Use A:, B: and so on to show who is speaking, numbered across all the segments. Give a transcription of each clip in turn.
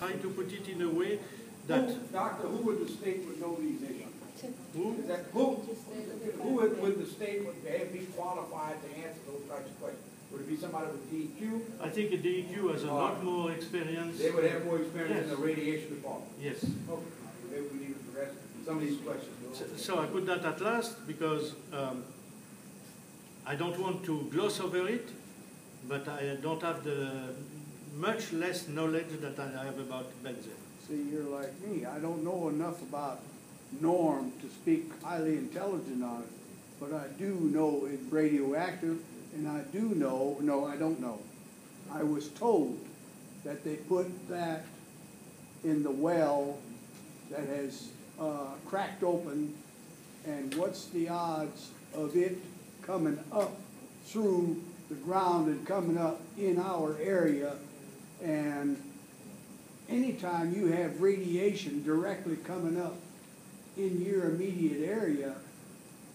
A: try to put it in a way that...
B: Doctor, who would the state would know these issues?
A: Who?
B: Who would the state would be qualified to answer those types of questions? Would it be somebody with DEQ?
A: I think a DEQ has a lot more experience.
B: They would have more experience in the radiation department.
A: Yes.
B: Okay. Maybe we need to address some of these questions.
A: So I put that at last because I don't want to gloss over it, but I don't have the much less knowledge that I have about benzene.
C: See, you're like me. I don't know enough about norm to speak highly intelligent on it, but I do know it's radioactive, and I do know, no, I don't know. I was told that they put that in the well that has cracked open, and what's the odds of it coming up through the ground and coming up in our area? And anytime you have radiation directly coming up in your immediate area,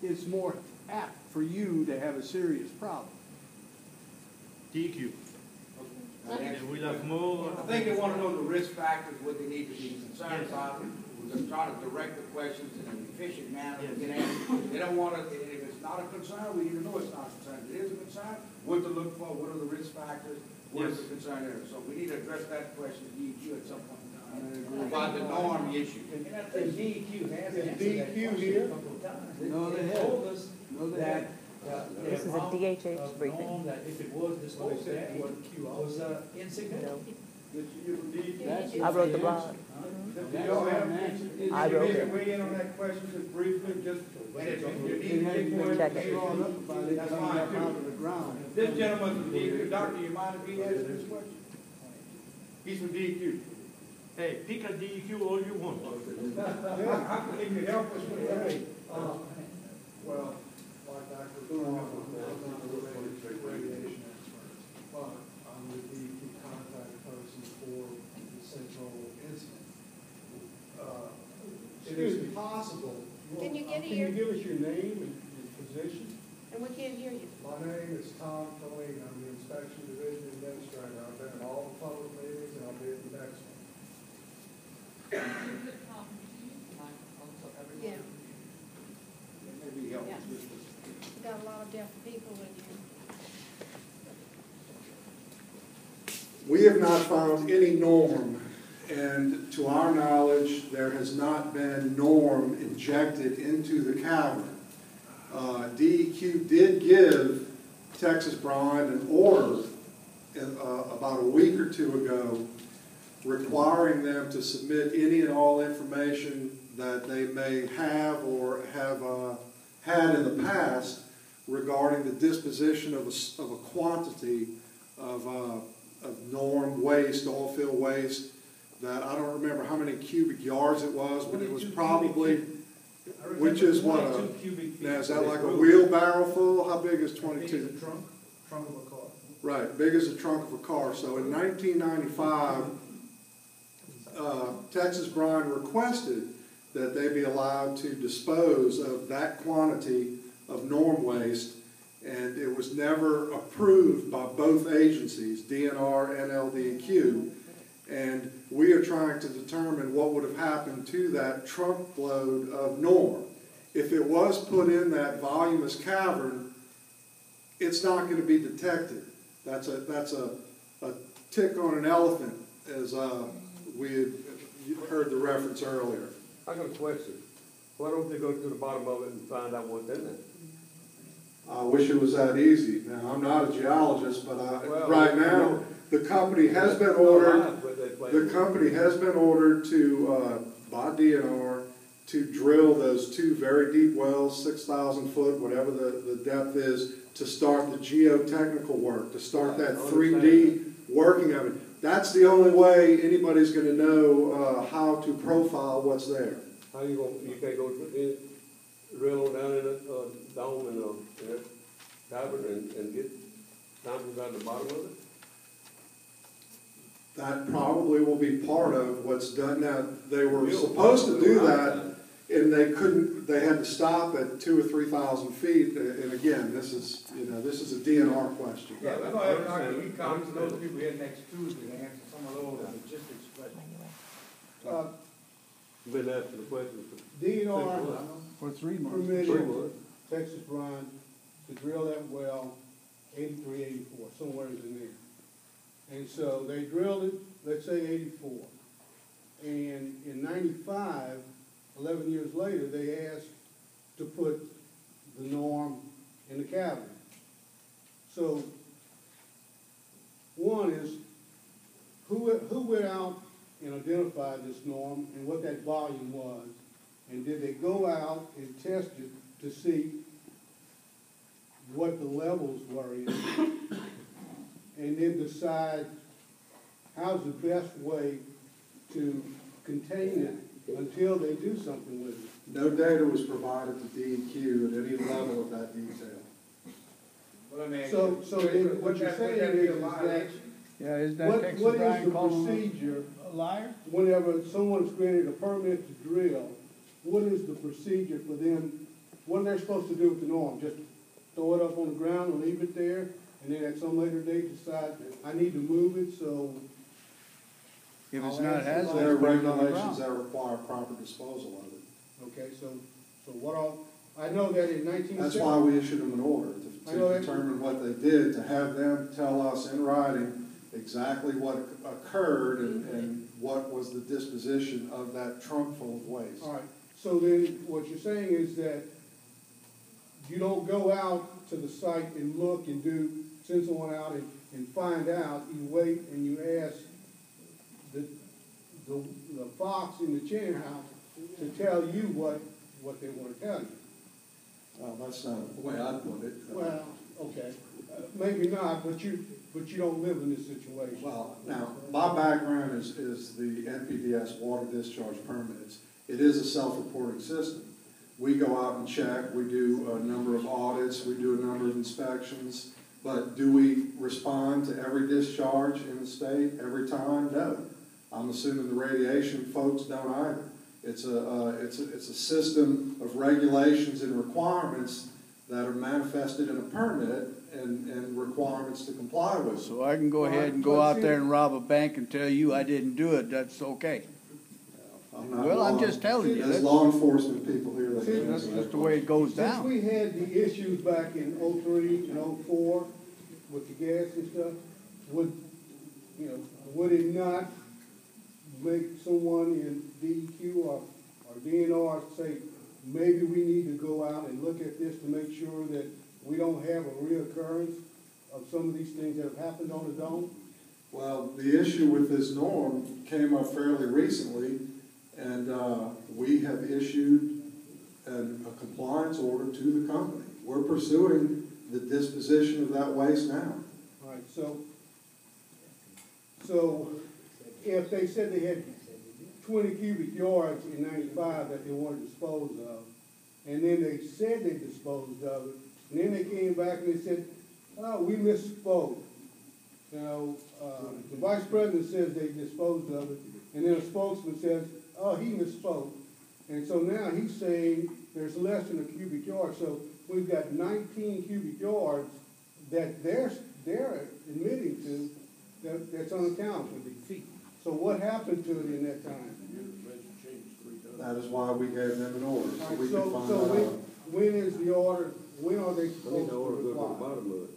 C: it's more apt for you to have a serious problem.
A: DEQ. We'll have more.
B: I think they want to know the risk factors, what they need to be concerned about. We're just trying to direct the questions in an efficient manner.
A: Yes.
B: They don't want to, if it's not a concern, we need to know it's not a concern. If it is a concern, what to look for, what are the risk factors, what is the concern there. So we need to address that question to DEQ at some point in time about the norm issue.
D: The DEQ has answered that
C: DEQ
D: question
C: here?
D: a couple of times.
C: No, they
D: told us
C: No, they
D: that
E: This is a DHH briefing.
D: that if it was disposed of, was insignificant.
E: I wrote the blog.
B: Do y'all have an answer?
E: I wrote it.
B: Weigh in on that question just briefly, just.
E: Check it.
B: That's fine, too. This gentleman from DEQ, doctor, you mind if he answers this question? He's from DEQ.
A: Hey, pick a DEQ all you want.
B: Can you help us with that?
F: Well, like Dr. radiation experts, but I'm the DEQ contact person for the central incident. It is possible.
G: Can you get
F: Can
G: here?
F: you give us your name and your position?
G: And we can't hear you.
F: My name is Tom Colleen. I'm the Inspection Division Administrator. I've been at all the public meetings and I'll be at the next one.
G: Yeah.
B: Maybe help.
G: Yeah. Got a lot of deaf people in here.
H: We have not found any norm, and to our knowledge, there has not been norm injected into the cavern. DEQ did give Texas Brine an order about a week or two ago requiring them to submit any and all information that they may have or have had in the past regarding the disposition of a quantity of norm waste, oil field waste, that I don't remember how many cubic yards it was, but it was probably, which is what, now is that like a wheelbarrow full? How big is 22?
F: Big as a trunk of a car.
H: Right, big as the trunk of a car. So in 1995, Texas Brine requested that they be allowed to dispose of that quantity of norm waste, and it was never approved by both agencies, DNR and LDEQ, and we are trying to determine what would have happened to that trunkload of norm. If it was put in that voluminous cavern, it's not going to be detected. That's a tick on an elephant, as we had heard the reference earlier.
I: I got a question. Why don't they go to the bottom of it and find out what's in there?
H: I wish it was that easy. Now, I'm not a geologist, but right now, the company has been ordered. The company has been ordered to by DNR to drill those two very deep wells, 6,000 foot, whatever the depth is, to start the geotechnical work, to start that 3D working of it. That's the only way anybody's going to know how to profile what's there.
I: How you going? You can't go drill down in a dome in a cavern and get samples out of the bottom of it?
H: That probably will be part of what's done. Now, they were supposed to do that, and they couldn't. They had to stop at 2,000 or 3,000 feet. And again, this is a DNR question.
B: Yeah, we're going to have Dr. Econ, those people here next Tuesday to answer some of those logistics questions.
I: been asking the question for
C: DNR For 3 months.
I: three
C: permitted
I: months.
C: Texas Brine to drill that well 83, 84, somewhere in there. And so they drilled it, let's say 84. And in 95, 11 years later, they asked to put the norm in the cabinet. So one is, who went out and identified this norm and what that volume was? And did they go out and test it to see what the levels were in? And then decide how's the best way to contain it until they do something with it.
H: No data was provided to DEQ at any level of that detail.
B: Well, let me ask
C: So,
B: you,
C: so then what you're saying is that,
D: Yeah, is
C: what
D: that Texas
C: is
D: Brine
C: the
D: calling
C: procedure
D: a liar?
C: whenever someone's granted a permit to drill? What is the procedure for them? What are they supposed to do with the norm? Just throw it up on the ground and leave it there? And then at some later date decide, I need to move it, so.
D: If it's
C: I'll
D: not
C: ask
D: hazardous,
H: There are
D: put it on the
H: regulations
D: ground.
H: that require proper disposal of it.
C: Okay, so what all, I know that in 1970.
H: That's why we issued them an order,
C: I know
H: to
C: that.
H: determine what they did, to have them tell us in writing exactly what occurred and what was the disposition of that trunk full of waste.
C: All right, so then what you're saying is that you don't go out to the site and look and send someone out and find out, you wait and you ask the fox in the chicken house to tell you what they want to tell you.
H: Well, that's not the way I put it.
C: Well, okay, maybe not, but you don't live in this situation.
H: Well, now, my background is the NPDS water discharge permits. It is a self-reporting system. We go out and check, we do a number of audits, we do a number of inspections, but do we respond to every discharge in the state every time? No. I'm assuming the radiation folks don't either. It's a system of regulations and requirements that are manifested in a permit and requirements to comply with.
D: So I can go ahead and go out there and rob a bank and tell you I didn't do it, that's okay. Well, I'm just telling you.
H: As law enforcement people here, they can
D: That's
H: answer
D: just
H: that
D: the way it goes
C: Since
D: down.
C: we had the issues back in '03 and '04 with the gas and stuff, would it not make someone in DEQ or DNR say, maybe we need to go out and look at this to make sure that we don't have a reoccurrence of some of these things that have happened on the dome?
H: Well, the issue with this norm came up fairly recently, and we have issued a compliance order to the company. We're pursuing the disposition of that waste now.
C: All right, so if they said they had 20 cubic yards in 95 that they wanted to dispose of, and then they said they disposed of it, and then they came back and they said, oh, we misspoke. The vice president says they disposed of it, and then a spokesman says, oh, he misspoke. And so now he's saying there's less than a cubic yard. So we've got 19 cubic yards that they're admitting to that's unaccountable. So what happened to it in that time?
H: That is why we gave them an order, so we
C: So
H: can find that out.
C: when is the order, when are they
I: I need
C: supposed
I: the order
C: to
I: to go to the
C: reply?
I: bottom of it.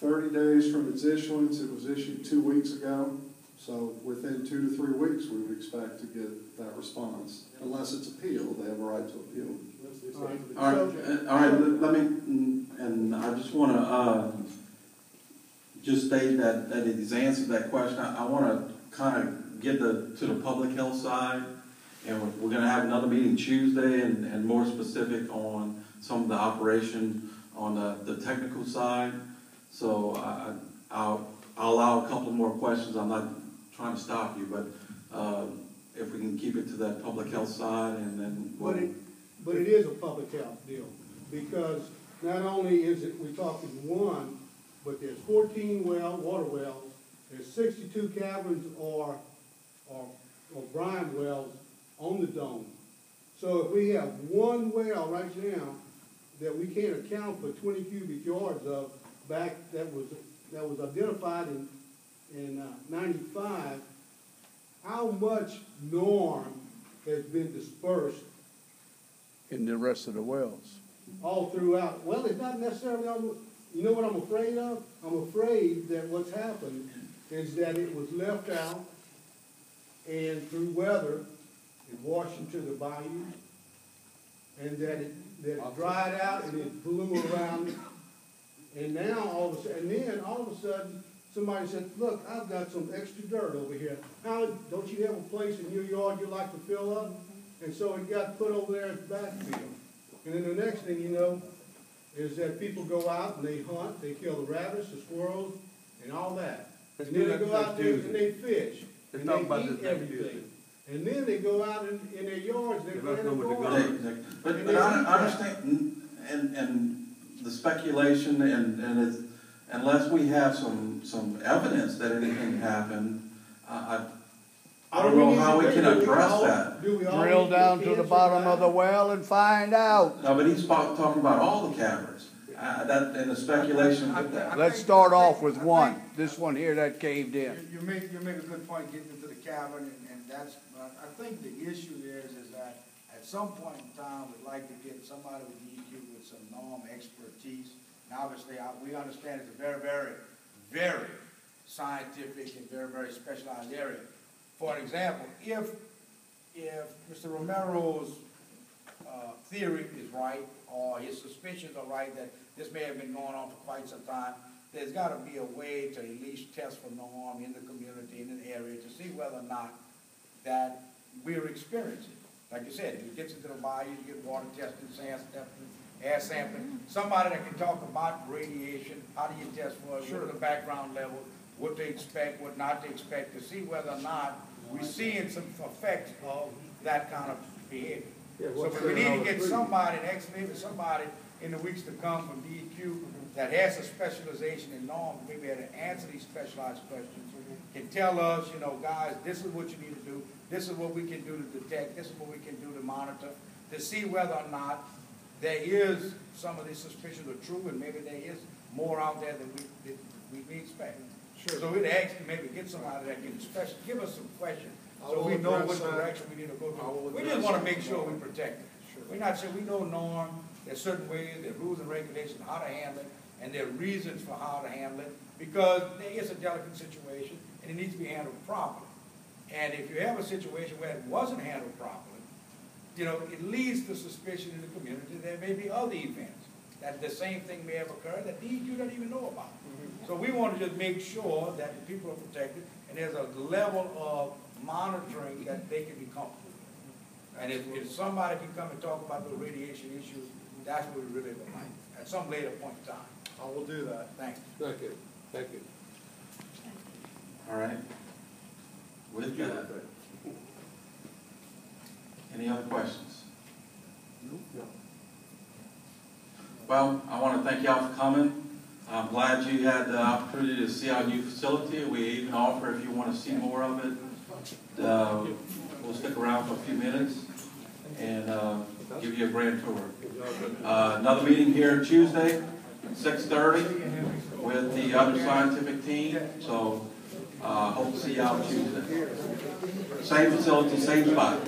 H: 30 days from its issuance, it was issued 2 weeks ago, so within 2 to 3 weeks, we would expect to get that response. Unless it's appealed, they have a right to appeal.
J: All right, let me, and I just want to just state that it has answered that question. I want to kind of get to the public health side, and we're going to have another meeting Tuesday and more specific on some of the operation on the technical side. So I'll allow a couple more questions. I'm not trying to stop you, but if we can keep it to that public health side, and then
C: But it is a public health deal, because not only is it, we're talking one, but there's 14 water wells, there's 62 caverns or brine wells on the dome. So if we have one well right now that we can't account for 20 cubic yards of back that was identified in 95, how much norm has been dispersed
D: In the rest of the wells.
C: all throughout? Well, it's not necessarily on, you know what I'm afraid of? I'm afraid that what's happened is that it was left out, and through weather, it washed into the bayou, and that it dried out and it blew around, and now all of a sudden, and then all of a sudden, somebody said, look, I've got some extra dirt over here. Now, don't you have a place in your yard you like to fill up? And so it got put over there at the backfield. And then the next thing you know is that people go out and they hunt, they kill the rabbits, the squirrels, and all that. And then they go out there and they fish, and they eat everything. And then they go out in their yards, they plant a garden.
J: But I understand, and the speculation, and it's, unless we have some evidence that anything happened, I don't know how we can address that.
D: Drill down to the bottom of the well and find out.
J: No, but he's talking about all the caverns, and the speculation with that.
D: Let's start off with one. This one here that caved in.
B: You make a good point getting into the cavern, and that's, I think the issue is that at some point in time, we'd like to get somebody with DEQ with some norm expertise. And obviously, we understand it's a very, very, very scientific and very, very specialized area. For example, if Mr. Romero's theory is right, or his suspicions are right that this may have been going on for quite some time, there's got to be a way to at least test for norm in the community, in the area, to see whether or not that we're experiencing. Like you said, if it gets into the bayou, you get water testing, sand testing, air sampling. Somebody that can talk about radiation, how do you test for it, what are the background levels, what to expect, what not to expect, to see whether or not we're seeing some effects of that kind of behavior. So we need to get somebody, maybe somebody in the weeks to come from DEQ that has a specialization in norms, maybe able to answer these specialized questions, can tell us, you know, guys, this is what you need to do, this is what we can do to detect, this is what we can do to monitor, to see whether or not there is some of these suspicions are true, and maybe there is more out there than we expect. Sure. So we'd actually maybe get somebody that can give us some questions, so we know what direction we need to go to. We just want to make sure we protect it. Sure. We're not sure we know norm. There's certain ways, there's rules and regulations how to handle it, and there are reasons for how to handle it, because there is a delicate situation and it needs to be handled properly. And if you have a situation where it wasn't handled properly, you know, it leads to suspicion in the community that there may be other events, that the same thing may have occurred that DEQ doesn't even know about. So we want to just make sure that the people are protected and there's a level of monitoring that they can be comfortable with. And if somebody can come and talk about the radiation issues, that's what we really would like at some later point in time.
F: I will do that.
B: Thanks.
I: Thank you, thank you.
J: All right. With that, any other questions?
I: No.
J: Well, I want to thank y'all for coming. I'm glad you had the opportunity to see our new facility. We even offer, if you want to see more of it, we'll stick around for a few minutes and give you a grand tour. Another meeting here Tuesday, 6:30, with the other scientific team. So hope to see y'all Tuesday. Same facility, same spot.